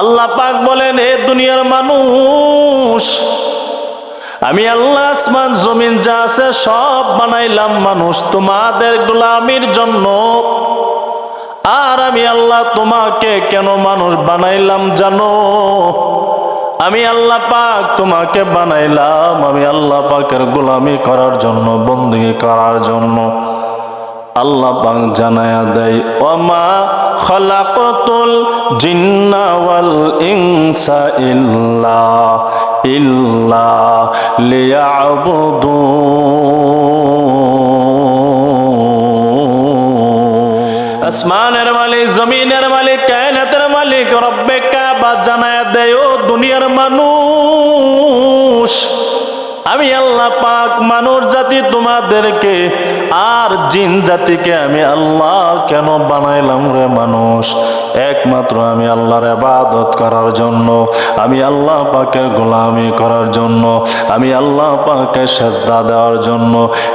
আল্লাহ পাক বলেন, হে দুনিয়ার মানুষ, আমি আল্লাহ আসমান জমিন যা আছে সব বানাইলাম মানুষ তোমাদের গোলামির জন্য। আর আমি আল্লাহ তোমাকে কেন মানুষ বানাইলাম জানো? আমি আল্লাহ পাক তোমাকে বানাইলাম আমি আল্লাহ পাকের গোলামি করার জন্য, বন্দেগী করার জন্য। আল্লাহ পাক জানায়া দেয়, ওমা খালাকতুল জিন্না ওয়াল ইনসা ইল্লা লিয়াবুদুন। আসমানের মালিক, জমিনের মালিক, কায়নাতের মালিক রব্বে কাবা জানায়া দেয়, ও দুনিয়ার মানুষ, আমি আল্লাহ পাক মানুষ জাতি তোমাদেরকে আর জিন জাতিকে আমি আল্লাহ কেন বানাইলাম রে মানুষ? একমাত্র আমি আল্লাহর ইবাদত করার জন্য, আমি আল্লাহ পাকের গোলামি করার জন্য, আমি আল্লাহ পাকে সেজদা দেওয়ার জন্য।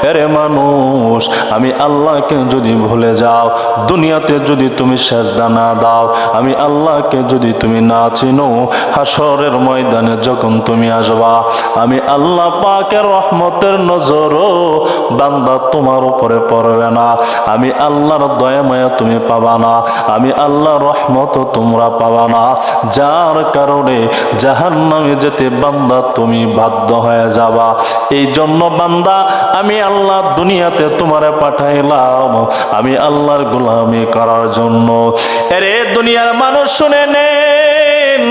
এরে মানুষ, আমি আল্লাহকে যদি ভুলে যাও, দুনিয়াতে যদি তুমি সেজদা না দাও, আমি আল্লাহকে যদি তুমি না চিনো, হাসরের ময়দানে যখন তুমি আসবা, আমি আল্লাহ পাকের রহমতের নজরও বান্দা তোমার উপরে পড়বে না, আমি আল্লাহর দয়া মায়া তুমি পাবা না, আমি আল্লাহর রহমতও তোমরা পাবা না, যার কারণে জাহান্নামে যেতে বান্দা তুমি বাধ্য হয়ে যাবা। এই জন্য বান্দা, আমি আল্লাহ দুনিয়াতে তোমারে পাঠাইলাম আমি আল্লাহর গোলামি করার জন্য। এরে দুনিয়ার মানুষ শুনে নেন,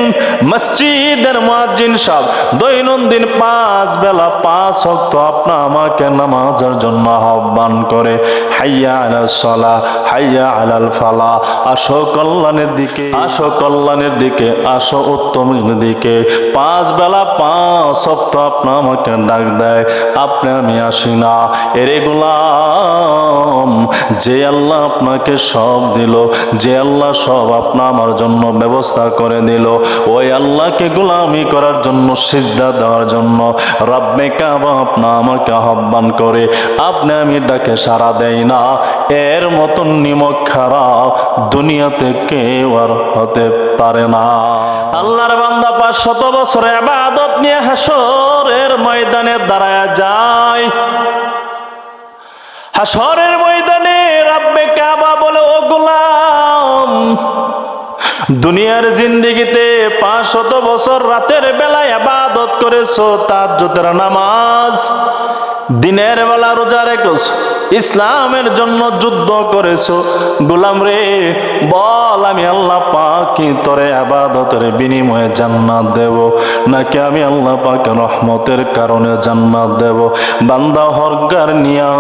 মসজিদের মুয়াজ্জিন সাহেব দৈনন্দিন 5 বেলা 5 ওয়াক্ত আপনা আমাকে নামাজের জন্য আহ্বান করে, হাইয়া আলাস সালাহ, হাইয়া আলাল ফালাহ, আসো কল্যাণের দিকে, আসো কল্যাণের দিকে, আসো উত্তমের দিকে। 5 বেলা 5 ওয়াক্ত আপনা আমাকে ডাক দেয়, আপনি আমি আসি না। এরে গোলাম, যে আল্লাহ আপনাকে সব দিল, যে আল্লাহ সব আপনা আমার জন্য ব্যবস্থা করে দিল, ওই আল্লাহকে গোলামি করার জন্য, সিজদা দেওয়ার জন্য রব্বে কাবা আপনা আমাকে আহ্বান করে, আপনি আমি ডাকে সাড়া দেই না, এর মতন নিমক খারাপ দুনিয়াতে কেউ আর হতে পারে না। আল্লাহর বান্দা 500 বছর ইবাদত নিয়ে হাসরের ময়দানে দাঁড়ায়া যায়। হাসরের ময়দানে রব্বে কাবা বলে, ও গোলাম, দুনিয়ার জিন্দেগিতে 500 বছর রাতের বেলায় ইবাদত করেছো, তাহাজ্জুদের নামাজ, দিনের বেলা রোজা রেখেছো, ইসলামের জন্য যুদ্ধ করেছো। গোলাম রে, বল আমি আল্লাহ পাক কি তোরে ইবাদতের বিনিময়ে জান্নাত দেব, নাকি আমি আল্লাহ পাকের রহমতের কারণে জান্নাত দেব? বান্দা হরগার নিয়া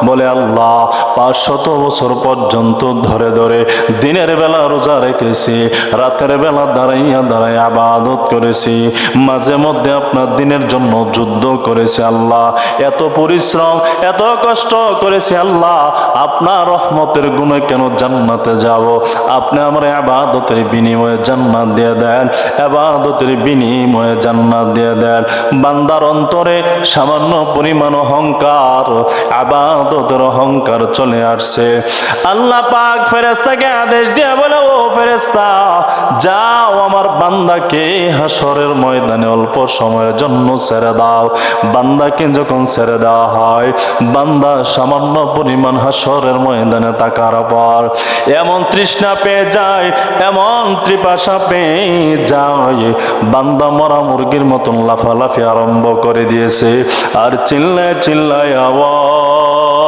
বলে, আল্লাহ 500 বছর পর্যন্ত ধরে ধরে দিনের বেলা রোজা রেখেছি, রাতের বেলা দাঁড়াইয়া দাঁড়াইয়া ইবাদত করেছি, মাঝে মধ্যে আপনার দিনের জন্য যুদ্ধ করেছি। আল্লাহ এত পরিশ্রম, এত কষ্ট করেছি, আল্লাহ আপনার রহমতের গুণে কেন জান্নাতে যাব? আপনি আমার ইবাদতের বিনিময়ে জান্নাত দিয়ে দেন, ইবাদতের বিনিময়ে জান্নাত দিয়ে দেন। বান্দার অন্তরে সামান্য পরিমাণ অহংকার, ইবাদতের অহংকার চলে আসছে। আল্লাহ পাক ফেরেশতাকে আদেশ দিয়ে বলে, ও ফেরেশতা, যাও আমার বান্দাকে হাসরের ময়দানে অল্প সময়ের জন্য ছেড়ে দাও। বান্দাকে যখন ছেড়ে দেওয়া হয়, বান্দা সামান্য পরিমাণ হাসরের ময়দানে তাকার পর এমন তৃষ্ণা পেয়ে যায়, এমন ত্রিপাসা পেয়ে যায়, বান্দা মরা মুরগির মতন লাফালাফি আরম্ভ করে দিয়েছে। আর চিল্লায় চিল্লায় আওয়াজ,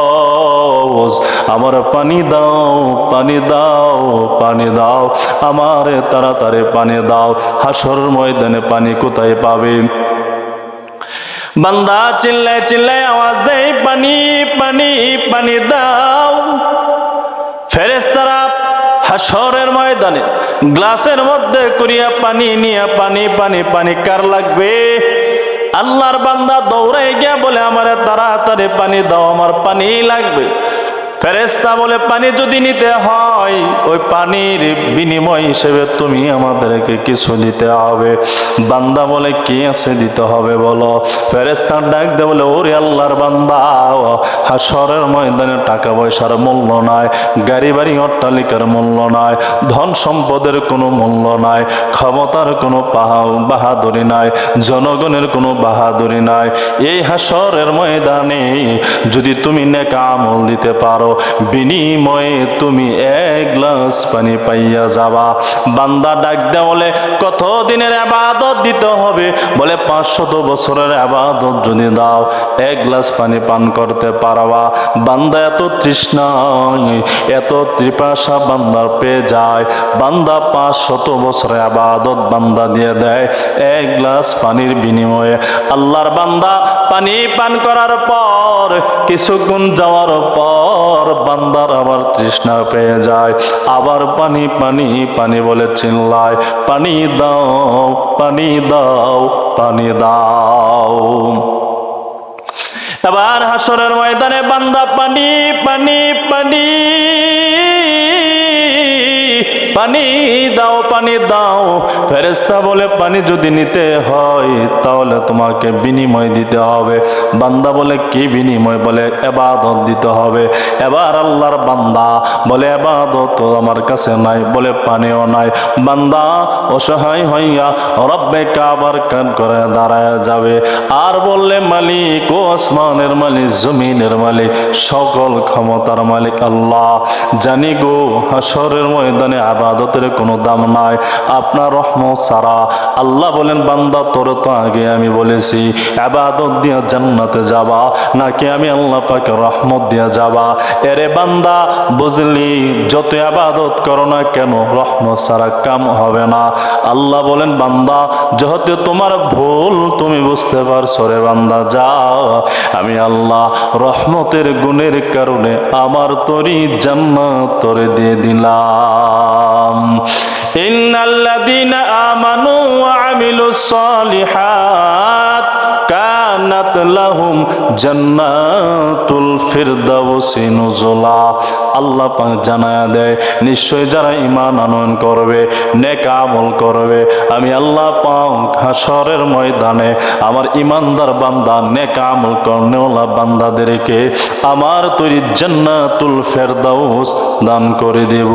আমার পানি দাও, পানি দাও, পানি দাও, আমারে তাড়াতাড়ি পানি দাও। হাসরের ময়দানে পানি কোথায় পাবে? বান্দা চিল্লায় চিল্লায় আওয়াজ দেয়, পানি, পানি, পানি দাও। ফেরেশতারা হাসরের ময়দানে গ্লাসের মধ্যে করিয়া পানি নিয়ে, পানি, পানি, পানি কার লাগবে? আল্লাহর বান্দা দৌড়াই গিয়া বলে, আমারে তাড়াতাড়ি পানি দাও, আমার পানি লাগবে। ফেরেশতা বলে পানি যদি নিতে হয় ওই পানির বিনিময় হিসেবে তুমি আমাদেরকে কিছু দিতে হবে। বান্দা বলে কি আছে দিতে হবে বলো? ফেরেশতা ডাক দিয়ে বলে ওরে আল্লাহর বান্দা, হাশরের ময়দানে টাকা পয়সার মূল্য নাই, গাড়ি বাড়ি অট্টালিকার মূল্য নাই, ধন সম্পদের কোনো মূল্য নাই, ক্ষমতার কোনো বাহাদুরি নাই, জনগণের কোনো বাহাদুরি নাই। এই হাশরের ময়দানে যদি তুমি নেক আমল দিতে পারো, বিনিময়ে তুমি এক গ্লাস পানি পাইয়া যাবা। বান্দা ডাক দেয়া বলে কত দিনের ইবাদত দিতে হবে? বলে 500 বছরের ইবাদত যদি দাও এক গ্লাস পানি পান করতে পারবা। বান্দা এত তৃষ্ণায় এত ত্রিপাসা বান্দার পেয়ে যায়, বান্দা 500 বছরের ইবাদত বান্দা দিয়ে দেয় এক গ্লাস পানির বিনিময়ে। আল্লাহর বান্দা পানি পান করার পর কিছুক্ষণ যাওয়ার পর বান্দার আবার তৃষ্ণা পেয়ে যায়, আবার পানি পানি পানি বলে চিল্লায়, পানি দাও পানি দাও পানি দাও। এবার হাশরের ময়দানে বান্দা পানি পানি পানি পানি দাও পানি দাও। ফেরেশতা বলে পানি যদি নিতে হয় তাহলে তোমাকে বিনিময় দিতে হবে। বান্দা বলে কি বিনিময়? বলে ইবাদত দিতে হবে। এবার আল্লাহর বান্দা বলে ইবাদত তো আমার কাছে নাই, বলে পানিও নাই। বান্দা অসহায় হইয়া রব্বে কাবার কান করে দাঁড়ায় যাবে আর বললে মালিক ও আসমানের মালিক জমিনের মালিক সকল ক্ষমতার মালিক আল্লাহ, জানি গো হাশরের ময়দানে ইবাদতের কোনো দাম নাই আপনার রহমত ছাড়া। আল্লাহ বলেন বান্দা তোর তো আগে আমি বলেছি ইবাদত দিয়া জান্নাতে যাবা নাকি আমি আল্লাহ পাকের রহমত দিয়া যাবা। এরে বান্দা বুঝলি যত ইবাদত করো না কেন রহমত ছাড়া কাম হবে না। আল্লাহ বলেন বান্দা যেহেতু তোমার ভুল তুমি বুঝতে পারছো রে বান্দা, যাও আমি আল্লাহ রহমতের গুণের কারণে আমার তোরই জান্নাত তোরে দিয়ে দিলাম। ইন্নাল্লাযীনা আমানু ওয়া আমিলুস সালিহাত কানাত লাহুম জান্নাতুল ফিরদাউসি নুজুলা। আল্লাহ পাক জানায়া দেয় নিশ্চয় যারা ঈমান আনয়ন করবে নেক আমল করবে আমি আল্লাহ পাক হাশরের ময়দানে আমার ঈমানদার বান্দা নেক আমল করনেওয়ালা বান্দাদেরকে আমার তৈরি জান্নাতুল ফিরদাউস দান করে দেব।